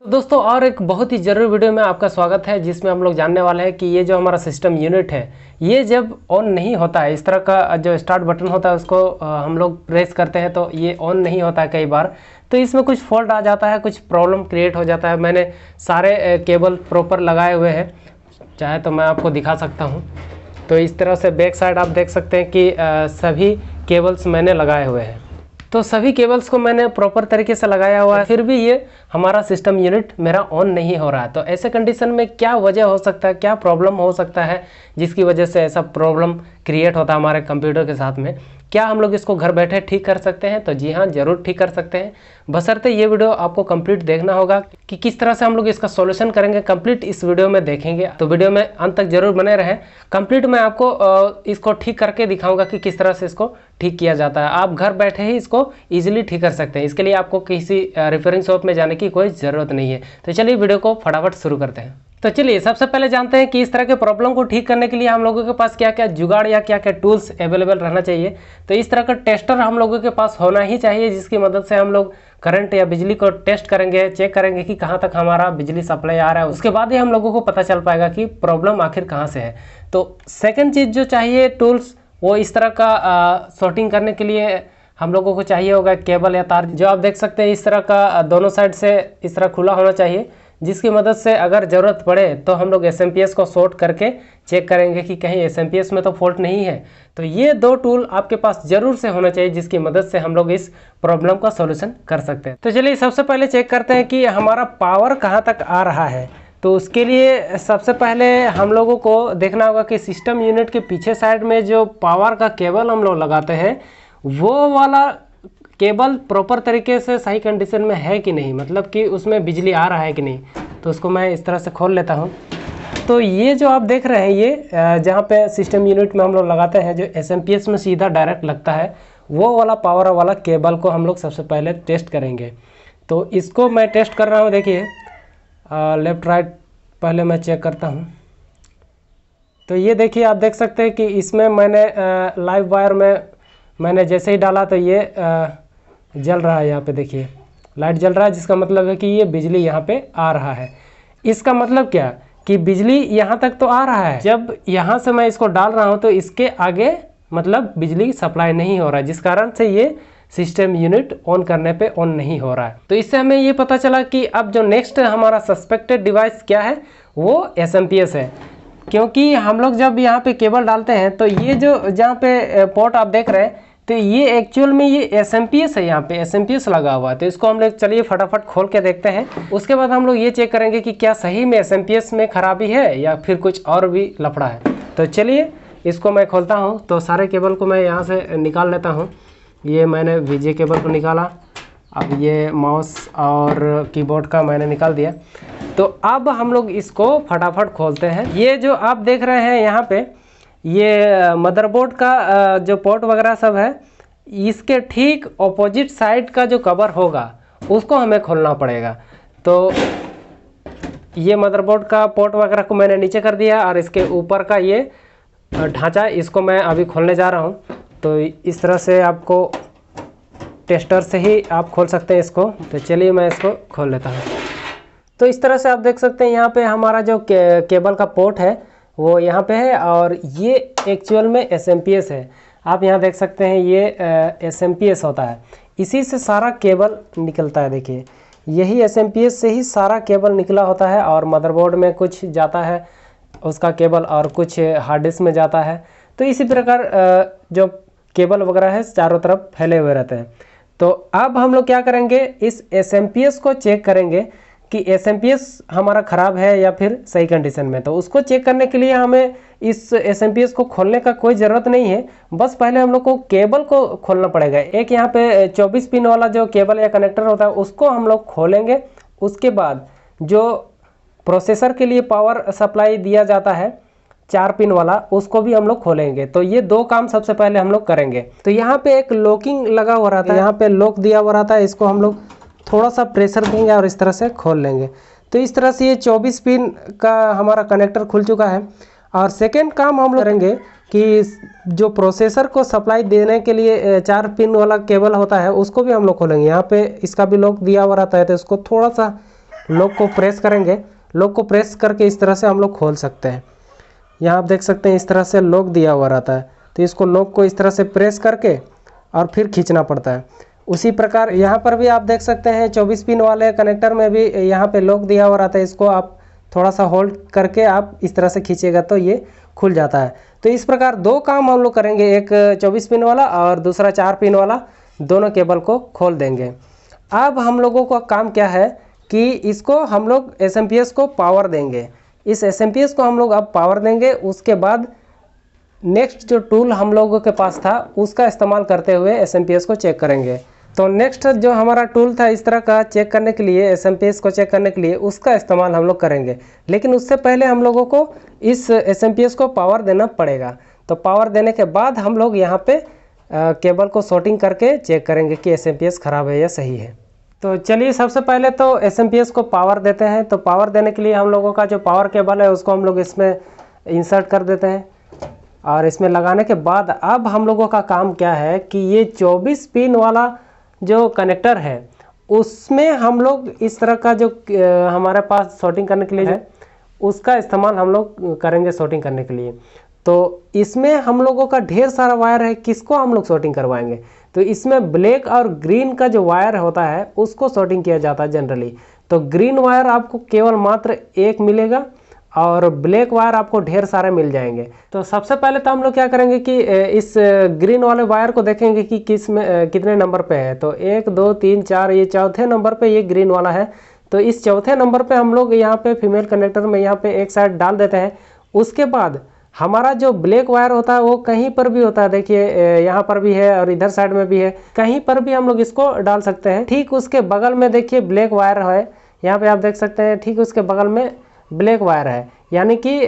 तो दोस्तों और एक बहुत ही ज़रूरी वीडियो में आपका स्वागत है, जिसमें हम लोग जानने वाले हैं कि ये जो हमारा सिस्टम यूनिट है ये जब ऑन नहीं होता है, इस तरह का जो स्टार्ट बटन होता है उसको हम लोग प्रेस करते हैं तो ये ऑन नहीं होता है कई बार। तो इसमें कुछ फॉल्ट आ जाता है, कुछ प्रॉब्लम क्रिएट हो जाता है। मैंने सारे केबल प्रॉपर लगाए हुए हैं, चाहे तो मैं आपको दिखा सकता हूँ। तो इस तरह से बैक साइड आप देख सकते हैं कि सभी केबल्स मैंने लगाए हुए हैं। तो सभी केबल्स को मैंने प्रॉपर तरीके से लगाया हुआ है, फिर भी ये हमारा सिस्टम यूनिट मेरा ऑन नहीं हो रहा है। तो ऐसे कंडीशन में क्या वजह हो सकता है, क्या प्रॉब्लम हो सकता है जिसकी वजह से ऐसा प्रॉब्लम क्रिएट होता है हमारे कंप्यूटर के साथ में? क्या हम लोग इसको घर बैठे ठीक कर सकते हैं? तो जी हाँ, ज़रूर ठीक कर सकते हैं, बशर्ते ये वीडियो आपको कंप्लीट देखना होगा कि किस तरह से हम लोग इसका सॉल्यूशन करेंगे। कंप्लीट इस वीडियो में देखेंगे, तो वीडियो में अंत तक जरूर बने रहें। कंप्लीट मैं आपको इसको ठीक करके दिखाऊंगा कि किस तरह से इसको ठीक किया जाता है। आप घर बैठे ही इसको ईजिली ठीक कर सकते हैं, इसके लिए आपको किसी रिपेयरिंग शॉप में जाने की कोई ज़रूरत नहीं है। तो चलिए वीडियो को फटाफट शुरू करते हैं। तो चलिए सबसे पहले जानते हैं कि इस तरह के प्रॉब्लम को ठीक करने के लिए हम लोगों के पास क्या क्या जुगाड़ या क्या क्या टूल्स अवेलेबल रहना चाहिए। तो इस तरह का टेस्टर हम लोगों के पास होना ही चाहिए, जिसकी मदद से हम लोग करंट या बिजली को टेस्ट करेंगे, चेक करेंगे कि कहाँ तक हमारा बिजली सप्लाई आ रहा है। उसके बाद ही हम लोगों को पता चल पाएगा कि प्रॉब्लम आखिर कहाँ से है। तो सेकेंड चीज़ जो चाहिए टूल्स, वो इस तरह का सॉर्टिंग करने के लिए हम लोगों को चाहिए होगा केबल या तार, जो आप देख सकते हैं इस तरह का दोनों साइड से इस तरह खुला होना चाहिए, जिसकी मदद से अगर ज़रूरत पड़े तो हम लोग एसएमपीएस को शॉर्ट करके चेक करेंगे कि कहीं एसएमपीएस में तो फॉल्ट नहीं है। तो ये दो टूल आपके पास ज़रूर से होना चाहिए, जिसकी मदद से हम लोग इस प्रॉब्लम का सॉल्यूशन कर सकते हैं। तो चलिए सबसे पहले चेक करते हैं कि हमारा पावर कहाँ तक आ रहा है। तो उसके लिए सबसे पहले हम लोगों को देखना होगा कि सिस्टम यूनिट के पीछे साइड में जो पावर का केबल हम लोग लगाते हैं वो वाला केबल प्रॉपर तरीके से सही कंडीशन में है कि नहीं, मतलब कि उसमें बिजली आ रहा है कि नहीं। तो उसको मैं इस तरह से खोल लेता हूँ। तो ये जो आप देख रहे हैं, ये जहाँ पे सिस्टम यूनिट में हम लोग लगाते हैं, जो एसएमपीएस में सीधा डायरेक्ट लगता है, वो वाला पावर वाला केबल को हम लोग सबसे पहले टेस्ट करेंगे। तो इसको मैं टेस्ट कर रहा हूँ। देखिए लेफ़्ट राइट पहले मैं चेक करता हूँ। तो ये देखिए आप देख सकते हैं कि इसमें मैंने लाइव वायर में मैंने जैसे ही डाला तो ये जल रहा है। यहाँ पे देखिए लाइट जल रहा है, जिसका मतलब है कि ये बिजली यहाँ पे आ रहा है। इसका मतलब क्या कि बिजली यहाँ तक तो आ रहा है। जब यहाँ से मैं इसको डाल रहा हूँ तो इसके आगे मतलब बिजली सप्लाई नहीं हो रहा है, जिस कारण से ये सिस्टम यूनिट ऑन करने पे ऑन नहीं हो रहा है। तो इससे हमें ये पता चला कि अब जो नेक्स्ट हमारा सस्पेक्टेड डिवाइस क्या है, वो एसएमपीएस है। क्योंकि हम लोग जब यहाँ पे केबल डालते हैं तो ये जो जहाँ पे पोर्ट आप देख रहे हैं, तो ये एक्चुअल में ये एसएमपीएस है, यहाँ पे एसएमपीएस लगा हुआ है। तो इसको हम लोग चलिए फटाफट खोल के देखते हैं। उसके बाद हम लोग ये चेक करेंगे कि क्या सही में एसएमपीएस में खराबी है या फिर कुछ और भी लफड़ा है। तो चलिए इसको मैं खोलता हूँ। तो सारे केबल को मैं यहाँ से निकाल लेता हूँ। ये मैंने वीजे केबल को निकाला, अब ये माउस और कीबोर्ड का मैंने निकाल दिया। तो अब हम लोग इसको फटाफट खोलते हैं। ये जो आप देख रहे हैं यहाँ पे, ये मदरबोर्ड का जो पोर्ट वगैरह सब है, इसके ठीक ऑपोजिट साइड का जो कवर होगा उसको हमें खोलना पड़ेगा। तो ये मदरबोर्ड का पोर्ट वगैरह को मैंने नीचे कर दिया और इसके ऊपर का ये ढांचा, इसको मैं अभी खोलने जा रहा हूँ। तो इस तरह से आपको टेस्टर से ही आप खोल सकते हैं इसको। तो चलिए मैं इसको खोल लेता हूँ। तो इस तरह से आप देख सकते हैं यहाँ पे हमारा जो केबल का पोर्ट है वो यहाँ पे है, और ये एक्चुअल में एसएमपीएस है। आप यहाँ देख सकते हैं ये एसएमपीएस होता है, इसी से सारा केबल निकलता है। देखिए यही एसएमपीएस से ही सारा केबल निकला होता है, और मदरबोर्ड में कुछ जाता है उसका केबल और कुछ हार्ड डिस्क में जाता है। तो इसी प्रकार जो केबल वगैरह है चारों तरफ फैले हुए रहते हैं। तो अब हम लोग क्या करेंगे, इस एसएमपीएस को चेक करेंगे कि एसएमपीएस हमारा ख़राब है या फिर सही कंडीशन में। तो उसको चेक करने के लिए हमें इस एसएमपीएस को खोलने का कोई ज़रूरत नहीं है, बस पहले हम लोग को केबल को खोलना पड़ेगा। एक यहाँ पे 24 पिन वाला जो केबल या कनेक्टर होता है उसको हम लोग खोलेंगे। उसके बाद जो प्रोसेसर के लिए पावर सप्लाई दिया जाता है 4 पिन वाला, उसको भी हम लोग खोलेंगे। तो ये दो काम सबसे पहले हम लोग करेंगे। तो यहाँ पे एक लॉकिंग लगा हुआ रहता है, यहाँ पे लॉक दिया हुआ रहता है, इसको हम लोग थोड़ा सा प्रेशर देंगे और इस तरह से खोल लेंगे। तो इस तरह से ये 24 पिन का हमारा कनेक्टर खुल चुका है। और सेकेंड काम हम लोग करेंगे कि जो प्रोसेसर को सप्लाई देने के लिए 4 पिन वाला केबल होता है उसको भी हम लोग खोलेंगे। यहाँ पे इसका भी लॉक दिया हुआ रहता है, तो इसको थोड़ा सा लॉक को प्रेस करेंगे, लॉक को प्रेस करके इस तरह से हम लोग खोल सकते हैं। यहाँ आप देख सकते हैं इस तरह से लॉक दिया हुआ रहता है, तो इसको लॉक को इस तरह से प्रेस करके और फिर खींचना पड़ता है। उसी प्रकार यहाँ पर भी आप देख सकते हैं 24 पिन वाले कनेक्टर में भी यहाँ पे लॉक दिया हुआ रहता है, इसको आप थोड़ा सा होल्ड करके आप इस तरह से खींचेगा तो ये खुल जाता है। तो इस प्रकार दो काम हम लोग करेंगे, एक 24 पिन वाला और दूसरा 4 पिन वाला, दोनों केबल को खोल देंगे। अब हम लोगों का काम क्या है कि इसको हम लोग एसएमपीएस को पावर देंगे। इस एसएमपीएस को हम लोग अब पावर देंगे, उसके बाद नेक्स्ट जो टूल हम लोगों के पास था उसका इस्तेमाल करते हुए एसएमपीएस को चेक करेंगे। तो नेक्स्ट जो हमारा टूल था इस तरह का चेक करने के लिए, एसएमपीएस को चेक करने के लिए, उसका इस्तेमाल हम लोग करेंगे। लेकिन उससे पहले हम लोगों को इस एसएमपीएस को पावर देना पड़ेगा। तो पावर देने के बाद हम लोग यहाँ पे केबल को शॉर्टिंग करके चेक करेंगे कि एसएमपीएस ख़राब है या सही है। तो चलिए सबसे पहले तो एसएमपीएस को पावर देते हैं। तो पावर देने के लिए हम लोगों का जो पावर केबल है उसको हम लोग इसमें इंसर्ट कर देते हैं, और इसमें लगाने के बाद अब हम लोगों का काम क्या है कि ये 24 पिन वाला जो कनेक्टर है उसमें हम लोग इस तरह का जो हमारे पास शॉर्टिंग करने के लिए है उसका इस्तेमाल हम लोग करेंगे शॉर्टिंग करने के लिए। तो इसमें हम लोगों का ढेर सारा वायर है, किसको हम लोग शॉर्टिंग करवाएंगे? तो इसमें ब्लैक और ग्रीन का जो वायर होता है उसको शॉर्टिंग किया जाता है जनरली। तो ग्रीन वायर आपको केवल मात्र एक मिलेगा और ब्लैक वायर आपको ढेर सारे मिल जाएंगे। तो सबसे पहले तो हम लोग क्या करेंगे कि इस ग्रीन वाले वायर को देखेंगे कि किस में कितने नंबर पे है। तो 1 2 3 4, ये चौथे नंबर पे ये ग्रीन वाला है। तो इस चौथे नंबर पे हम लोग यहाँ पे फीमेल कनेक्टर में यहाँ पे एक साइड डाल देते हैं। उसके बाद हमारा जो ब्लैक वायर होता है वो कहीं पर भी होता है, देखिए यहाँ पर भी है और इधर साइड में भी है, कहीं पर भी हम लोग इसको डाल सकते हैं। ठीक उसके बगल में देखिए ब्लैक वायर है, यहाँ पे आप देख सकते हैं ठीक उसके बगल में ब्लैक वायर है, यानी कि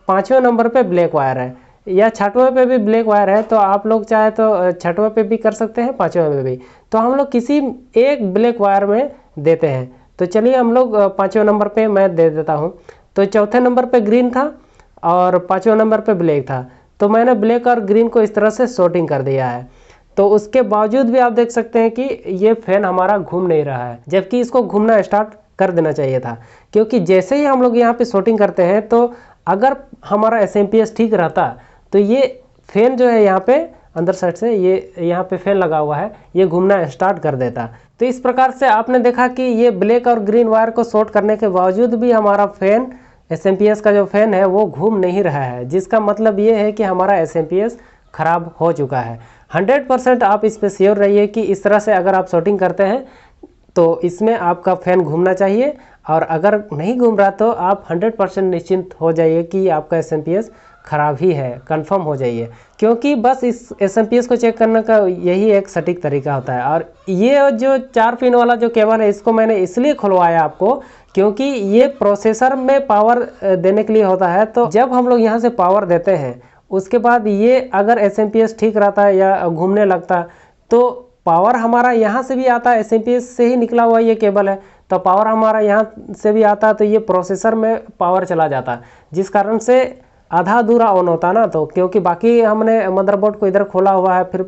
5वें नंबर पे ब्लैक वायर है या 6वें पे भी ब्लैक वायर है। तो आप लोग चाहे तो 6वें पे भी कर सकते हैं, 5वें में भी। तो हम लोग किसी एक ब्लैक वायर में देते हैं। तो चलिए हम लोग 5वें नंबर पे मैं दे देता हूँ। तो चौथे नंबर पे ग्रीन था और 5वें नंबर पे ब्लैक था, तो मैंने ब्लैक और ग्रीन को इस तरह से शॉर्टिंग कर दिया है। तो उसके बावजूद भी आप देख सकते हैं कि ये फैन हमारा घूम नहीं रहा है, जबकि इसको घूमना स्टार्ट कर देना चाहिए था। क्योंकि जैसे ही हम लोग यहाँ पे शॉर्टिंग करते हैं तो अगर हमारा एसएमपीएस ठीक रहता तो ये फैन जो है यहाँ पे अंदर साइड से ये यहाँ पे फैन लगा हुआ है, ये घूमना स्टार्ट कर देता। तो इस प्रकार से आपने देखा कि ये ब्लैक और ग्रीन वायर को शॉर्ट करने के बावजूद भी हमारा फैन एसएमपीएस का जो फैन है वो घूम नहीं रहा है, जिसका मतलब ये है कि हमारा एसएमपीएस खराब हो चुका है। 100% आप इस पर श्योर रहिए कि इस तरह से अगर आप शॉर्टिंग करते हैं तो इसमें आपका फैन घूमना चाहिए, और अगर नहीं घूम रहा तो आप 100% निश्चिंत हो जाइए कि आपका एसएमपीएस ख़राब ही है, कंफर्म हो जाइए। क्योंकि बस इस एसएमपीएस को चेक करने का यही एक सटीक तरीका होता है। और ये जो 4 पिन वाला जो केबल है इसको मैंने इसलिए खुलवाया आपको क्योंकि ये प्रोसेसर में पावर देने के लिए होता है। तो जब हम लोग यहाँ से पावर देते हैं उसके बाद ये अगर एसएमपीएस ठीक रहता है या घूमने लगता तो पावर हमारा यहाँ से भी आता है, एसएमपीएस से ही निकला हुआ ये केबल है, तो पावर हमारा यहाँ से भी आता है, तो ये प्रोसेसर में पावर चला जाता, जिस कारण से आधा अधूरा ऑन होता ना। तो क्योंकि बाकी हमने मदरबोर्ड को इधर खोला हुआ है, फिर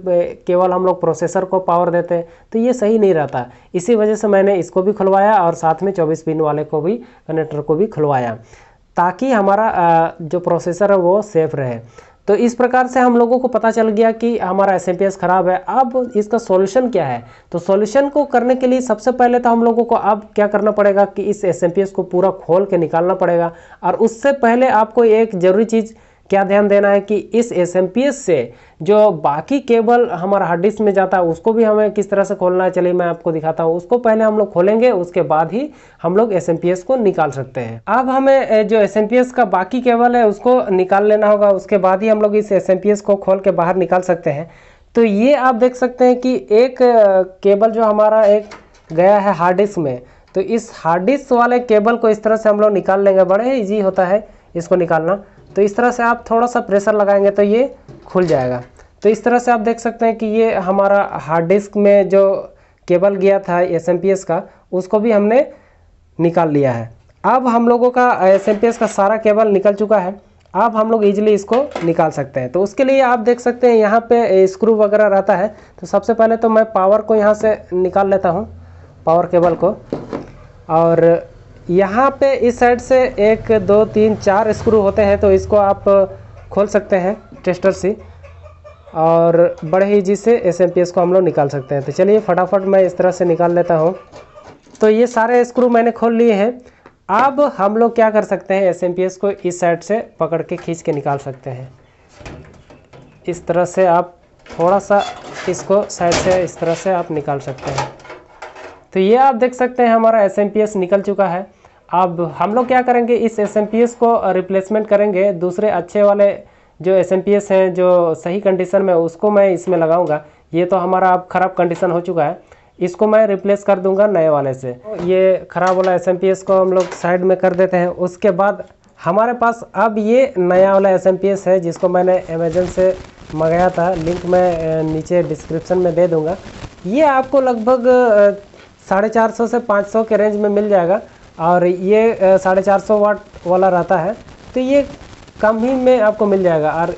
केवल हम लोग प्रोसेसर को पावर देते हैं, तो ये सही नहीं रहता। इसी वजह से मैंने इसको भी खुलवाया और साथ में 24 पिन वाले को भी, कनेक्टर को भी खुलवाया, ताकि हमारा जो प्रोसेसर है वो सेफ रहे। तो इस प्रकार से हम लोगों को पता चल गया कि हमारा एसएमपीएस ख़राब है। अब इसका सॉल्यूशन क्या है? तो सॉल्यूशन को करने के लिए सबसे पहले तो हम लोगों को अब क्या करना पड़ेगा कि इस एसएमपीएस को पूरा खोल के निकालना पड़ेगा। और उससे पहले आपको एक ज़रूरी चीज़ क्या ध्यान देना है कि इस एसएमपीएस से जो बाकी केबल हमारा हार्ड डिस्क में जाता है उसको भी हमें किस तरह से खोलना है, चलिए मैं आपको दिखाता हूँ। उसको पहले हम लोग खोलेंगे, उसके बाद ही हम लोग एसएमपीएस को निकाल सकते हैं। अब हमें जो एसएमपीएस का बाकी केबल है उसको निकाल लेना होगा, उसके बाद ही हम लोग इस एसएमपीएस को खोल के बाहर निकाल सकते हैं। तो ये आप देख सकते हैं कि एक केबल जो हमारा एक गया है हार्ड डिस्क में, तो इस हार्ड डिस्क वाले केबल को इस तरह से हम लोग निकाल लेंगे। बड़े ईजी होता है इसको निकालना। तो इस तरह से आप थोड़ा सा प्रेशर लगाएंगे तो ये खुल जाएगा। तो इस तरह से आप देख सकते हैं कि ये हमारा हार्ड डिस्क में जो केबल गया था एसएमपीएस का, उसको भी हमने निकाल लिया है। अब हम लोगों का एसएमपीएस का सारा केबल निकल चुका है। अब हम लोग इजीली इसको निकाल सकते हैं। तो उसके लिए आप देख सकते हैं यहाँ पे स्क्रू वगैरह रहता है। तो सबसे पहले तो मैं पावर को यहाँ से निकाल लेता हूँ, पावर केबल को, और यहाँ पे इस साइड से 1 2 3 4 स्क्रू होते हैं, तो इसको आप खोल सकते हैं टेस्टर से और बड़े ही इजी से SMPS को हम लोग निकाल सकते हैं। तो चलिए फटाफट मैं इस तरह से निकाल लेता हूँ। तो ये सारे स्क्रू मैंने खोल लिए हैं। अब हम लोग क्या कर सकते हैं, SMPS को इस साइड से पकड़ के खींच के निकाल सकते हैं। इस तरह से आप थोड़ा सा इसको साइड से इस तरह से आप निकाल सकते हैं। तो ये आप देख सकते हैं हमारा SMPS निकल चुका है। अब हम लोग क्या करेंगे, इस SMPS को रिप्लेसमेंट करेंगे दूसरे अच्छे वाले जो SMPS हैं जो सही कंडीशन में, उसको मैं इसमें लगाऊंगा। ये तो हमारा अब ख़राब कंडीशन हो चुका है, इसको मैं रिप्लेस कर दूंगा नए वाले से। ये ख़राब वाला SMPS को हम लोग साइड में कर देते हैं। उसके बाद हमारे पास अब ये नया वाला SMPS है जिसको मैंने अमेज़न से मंगाया था, लिंक मैं नीचे डिस्क्रिप्शन में दे दूंगा। ये आपको लगभग 450 से 500 के रेंज में मिल जाएगा और ये 450 वाट वाला रहता है, तो ये कम ही में आपको मिल जाएगा। और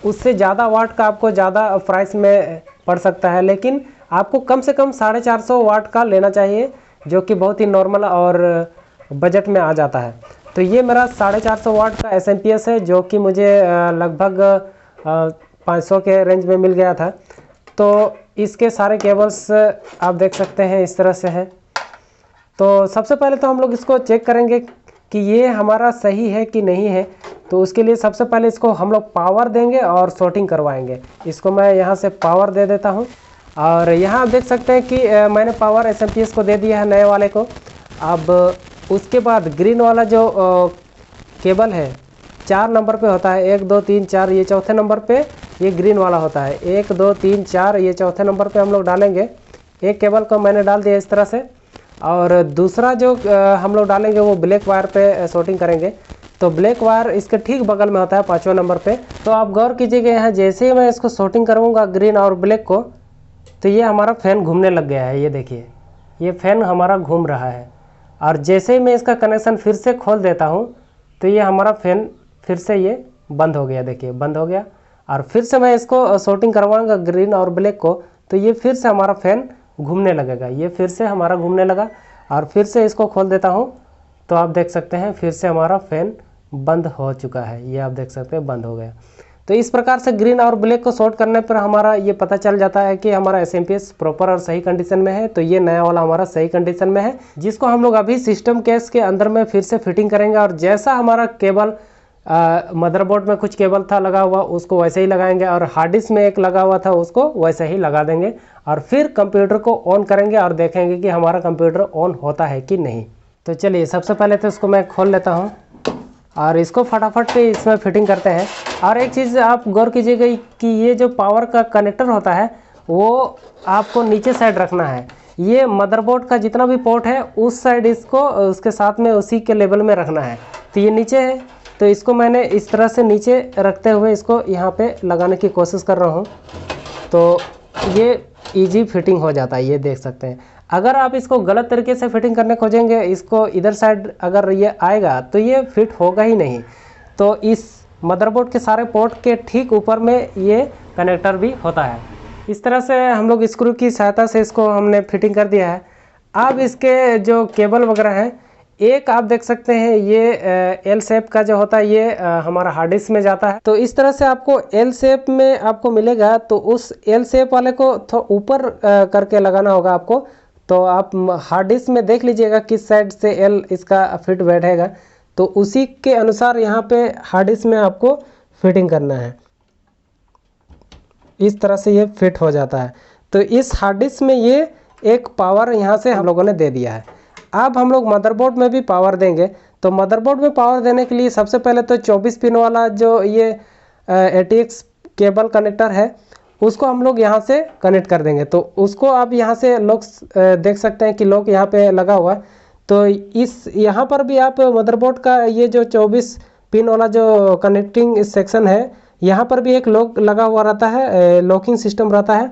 उससे ज़्यादा वाट का आपको ज़्यादा प्राइस में पड़ सकता है, लेकिन आपको कम से कम 450 वाट का लेना चाहिए, जो कि बहुत ही नॉर्मल और बजट में आ जाता है। तो ये मेरा 450 वाट का SMPS है, जो कि मुझे लगभग 500 के रेंज में मिल गया था। तो इसके सारे केबल्स आप देख सकते हैं इस तरह से हैं। तो सबसे पहले तो हम लोग इसको चेक करेंगे कि ये हमारा सही है कि नहीं है। तो उसके लिए सबसे पहले इसको हम लोग पावर देंगे और शॉर्टिंग करवाएंगे। इसको मैं यहाँ से पावर दे देता हूँ और यहाँ आप देख सकते हैं कि मैंने पावर SMPS को दे दिया है नए वाले को। अब उसके बाद ग्रीन वाला जो केबल है 4 नंबर पे होता है, 1 2 3 4, ये चौथे नंबर पे ये ग्रीन वाला होता है। 1 2 3 4 ये चौथे नंबर पे हम लोग डालेंगे। एक केबल को मैंने डाल दिया इस तरह से, और दूसरा जो हम लोग डालेंगे वो ब्लैक वायर पे शॉर्टिंग करेंगे। तो ब्लैक वायर इसके ठीक बगल में होता है 5वें नंबर पे। तो आप गौर कीजिएगा, यहाँ जैसे ही मैं इसको शॉर्टिंग करूँगा ग्रीन और ब्लैक को, तो ये हमारा फ़ैन घूमने लग गया है। ये देखिए, ये फ़ैन हमारा घूम रहा है। और जैसे ही मैं इसका कनेक्शन फिर से खोल देता हूँ, तो ये हमारा फ़ैन फिर से ये बंद हो गया। देखिए बंद हो गया। और फिर से मैं इसको शॉर्टिंग करवाऊँगा ग्रीन और ब्लैक को, तो ये फिर से हमारा फ़ैन घूमने लगेगा। ये फिर से हमारा घूमने लगा। और फिर से इसको खोल देता हूँ, तो आप देख सकते हैं फिर से हमारा फ़ैन बंद हो चुका है। ये आप देख सकते हैं बंद हो गया। तो इस प्रकार से ग्रीन और ब्लैक को शॉर्ट करने पर हमारा ये पता चल जाता है कि हमारा SMPS प्रॉपर और सही कंडीशन में है। तो ये नया वाला हमारा सही कंडीशन में है, जिसको हम लोग अभी सिस्टम केस के अंदर में फिर से फिटिंग करेंगे। और जैसा हमारा केबल मदरबोर्ड में कुछ केबल था लगा हुआ, उसको वैसे ही लगाएंगे, और हार्ड डिस्क में एक लगा हुआ था उसको वैसे ही लगा देंगे। और फिर कंप्यूटर को ऑन करेंगे और देखेंगे कि हमारा कंप्यूटर ऑन होता है कि नहीं। तो चलिए सबसे पहले तो इसको मैं खोल लेता हूँ और इसको फटाफट से इसमें फिटिंग करते हैं। और एक चीज़ आप गौर कीजिएगा कि ये जो पावर का कनेक्टर होता है वो आपको नीचे साइड रखना है। ये मदरबोर्ड का जितना भी पोर्ट है उस साइड इसको उसके साथ में उसी के लेवल में रखना है। तो ये नीचे है, तो इसको मैंने इस तरह से नीचे रखते हुए इसको यहाँ पे लगाने की कोशिश कर रहा हूँ। तो ये ईजी फिटिंग हो जाता है, ये देख सकते हैं। अगर आप इसको गलत तरीके से फिटिंग करने खोजेंगे, इसको इधर साइड अगर ये आएगा तो ये फिट होगा ही नहीं। तो इस मदरबोर्ड के सारे पोर्ट के ठीक ऊपर में ये कनेक्टर भी होता है। इस तरह से हम लोग स्क्रू की सहायता से इसको हमने फिटिंग कर दिया है। अब इसके जो केबल वगैरह हैं, एक आप देख सकते हैं ये एल शेप का जो होता है ये हमारा हार्ड डिस्क में जाता है। तो इस तरह से आपको एल शेप में आपको मिलेगा, तो उस एल शेप वाले को थोड़ा ऊपर करके लगाना होगा आपको। तो आप हार्ड डिस्क में देख लीजिएगा किस साइड से एल इसका फिट बैठेगा, तो उसी के अनुसार यहाँ पे हार्ड डिस्क में आपको फिटिंग करना है। इस तरह से ये फिट हो जाता है। तो इस हार्ड डिस्क में ये एक पावर यहाँ से हम लोगों ने दे दिया है। अब हम लोग मदरबोर्ड में भी पावर देंगे। तो मदरबोर्ड में पावर देने के लिए सबसे पहले तो 24 पिन वाला जो ये ATX केबल कनेक्टर है उसको हम लोग यहाँ से कनेक्ट कर देंगे। तो उसको आप यहाँ से लॉक देख सकते हैं कि लॉक यहाँ पे लगा हुआ है। तो इस यहाँ पर भी आप मदरबोर्ड का ये जो 24 पिन वाला जो कनेक्टिंग सेक्शन है, यहाँ पर भी एक लॉक लगा हुआ रहता है, लॉकिंग सिस्टम रहता है,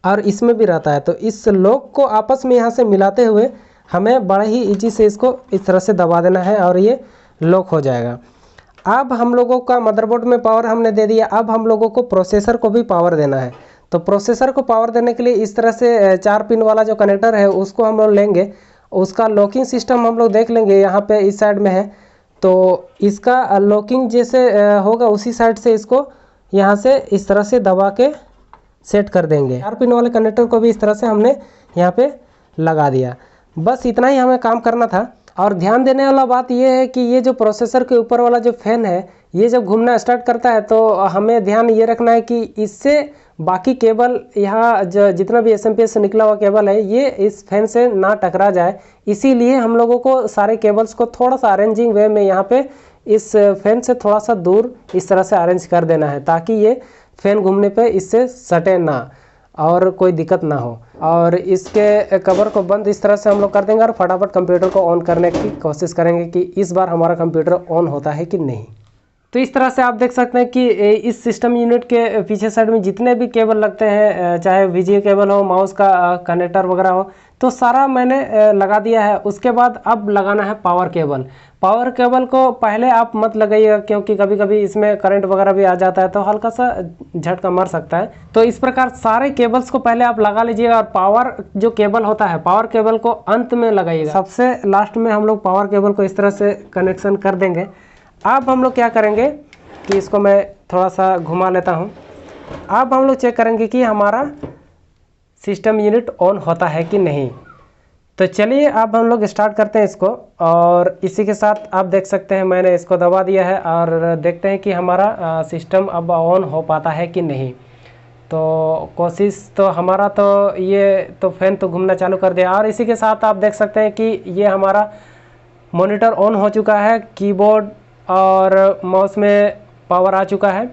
और इसमें भी रहता है। तो इस लॉक को आपस में यहाँ से मिलाते हुए हमें बड़ा ही इजी से इसको इस तरह से दबा देना है और ये लॉक हो जाएगा। अब हम लोगों का मदरबोर्ड में पावर हमने दे दिया। अब हम लोगों को प्रोसेसर को भी पावर देना है। तो प्रोसेसर को पावर देने के लिए इस तरह से 4 पिन वाला जो कनेक्टर है उसको हम लोग लेंगे उसका लॉकिंग सिस्टम हम लोग देख लेंगे, यहाँ पे इस साइड में है। तो इसका लॉकिंग जैसे होगा उसी साइड से इसको यहाँ से इस तरह से दबा के सेट कर देंगे। 4 पिन वाले कनेक्टर को भी इस तरह से हमने यहाँ पे लगा दिया। बस इतना ही हमें काम करना था। और ध्यान देने वाला बात ये है कि ये जो प्रोसेसर के ऊपर वाला जो फैन है, ये जब घूमना स्टार्ट करता है तो हमें ध्यान ये रखना है कि इससे बाकी केबल यहाँ जो जितना भी एसएमपीएस से निकला हुआ केबल है ये इस फैन से ना टकरा जाए। इसीलिए हम लोगों को सारे केबल्स को थोड़ा सा अरेंजिंग वे में यहाँ पे इस फैन से थोड़ा सा दूर इस तरह से अरेंज कर देना है, ताकि ये फैन घूमने पे इससे सटे ना और कोई दिक्कत ना हो। और इसके कवर को बंद इस तरह से हम लोग कर देंगे और फटाफट कंप्यूटर को ऑन करने की कोशिश करेंगे कि इस बार हमारा कंप्यूटर ऑन होता है कि नहीं। तो इस तरह से आप देख सकते हैं कि इस सिस्टम यूनिट के पीछे साइड में जितने भी केबल लगते हैं, चाहे वीजीए केबल हो, माउस का कनेक्टर वगैरह हो, तो सारा मैंने लगा दिया है। उसके बाद अब लगाना है पावर केबल। पावर केबल को पहले आप मत लगाइएगा, क्योंकि कभी कभी इसमें करंट वगैरह भी आ जाता है तो हल्का सा झटका मार सकता है। तो इस प्रकार सारे केबल्स को पहले आप लगा लीजिएगा। और पावर जो केबल होता है, पावर केबल को अंत में लगाइएगा। सबसे लास्ट में हम लोग पावर केबल को इस तरह से कनेक्शन कर देंगे। अब हम लोग क्या करेंगे कि इसको मैं थोड़ा सा घुमा लेता हूँ। अब हम लोग चेक करेंगे कि हमारा सिस्टम यूनिट ऑन होता है कि नहीं। तो चलिए अब हम लोग स्टार्ट करते हैं इसको। और इसी के साथ आप देख सकते हैं मैंने इसको दबा दिया है और देखते हैं कि हमारा सिस्टम अब ऑन हो पाता है कि नहीं। तो कोशिश तो हमारा तो ये तो फैन तो घूमना चालू कर दिया। और इसी के साथ आप देख सकते हैं कि ये हमारा मॉनिटर ऑन हो चुका है, कीबोर्ड और माउस में पावर आ चुका है।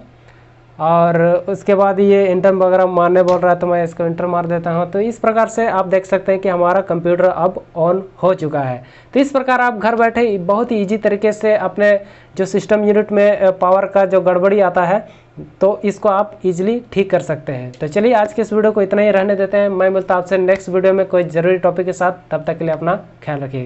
और उसके बाद ये इंटर वगैरह मारने बोल रहा है तो मैं इसको इंटर मार देता हूँ। तो इस प्रकार से आप देख सकते हैं कि हमारा कंप्यूटर अब ऑन हो चुका है। तो इस प्रकार आप घर बैठे बहुत ही ईजी तरीके से अपने जो सिस्टम यूनिट में पावर का जो गड़बड़ी आता है तो इसको आप इजीली ठीक कर सकते हैं। तो चलिए आज के इस वीडियो को इतना ही रहने देते हैं। मैं मिलता हूं आपसे नेक्स्ट वीडियो में कोई ज़रूरी टॉपिक के साथ। तब तक के लिए अपना ख्याल रखिएगा।